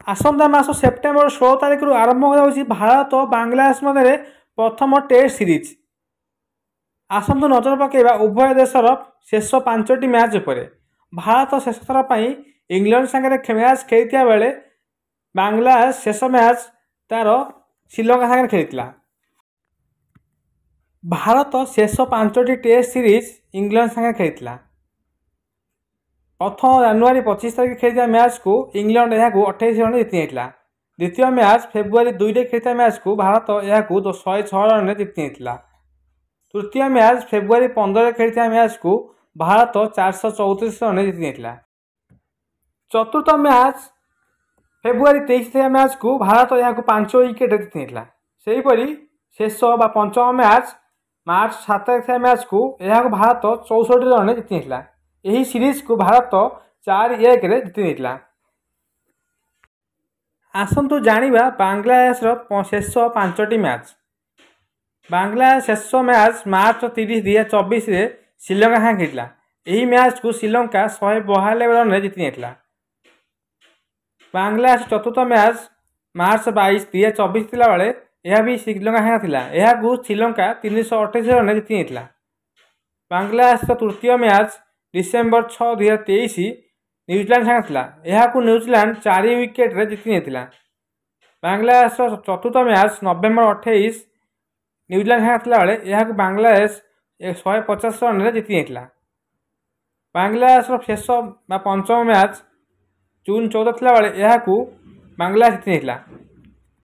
आसंता मास September 16 तारिख आरंभ हो भारत और बांग्लादेश मध्य प्रथम टेस्ट सीरीज। आसतु नजर पकेबा उभय देशर शेष 5टी मैच उपर। भारत शेष थर पर इंग्लैंड सागर मैच खेलता बेले बांग्लादेश शेष मैच तार श्रीलंका सागर खेलता। भारत शेष 5टी टेस्ट सीरीज इंग्लैंड सागर खेलता। प्रथम जनवरी 25 तारिख खेलता मैच को इंग्लैंड यह 28 रन जीति जाता। द्वितीय मैच फेब्रुआरी 2 खेलता मैच को भारत यह 106 रन जीति जाता। तृतीय मैच फेब्रुआरी 15 खेलता मैच को भारत 434 रन जीति जाता। चतुर्थ मैच फेब्रुआरी 23 मैच को भारत यह 5 विकेट जीति जाता। सेहीपरि शेष बा पंचम मैच मार्च 7 तारिख मैच को यह भारत 64 रन जीति जाता। यही सीरीज को भारत 4-1 जीति जाता। आसतु जानिबा बांग्लादेश शेष 5टी मैच। बांग्लादेश शेष मैच मार्च 30 2024 में श्रीलंका साथ खेलता। यही मैच को श्रीलंका 192 रन जीति जाता। बांग्लादेश चतुर्थ मैच मार्च 22 2024 थिला बेले यह भी श्रीलंका साथ थिला। यह श्रीलंका 328 रन जीति जाता। बांग्लादेश तृतीय मैच डिसेम्बर 6 2023 न्यूजीलैंड साथ थिला। यह न्यूजीलैंड 4 विकेट जीति जाता। बांग्लादेश चतुर्थ मैच नवेम्बर 28 न्यूजीलैंड साथ थिला बेले यह बांग्लादेश 150 रन जीति जाता। बांग्लादेश शेष बा पंचम मैच जून 14 थिला बेले यह बांग्लादेश जीति जाता।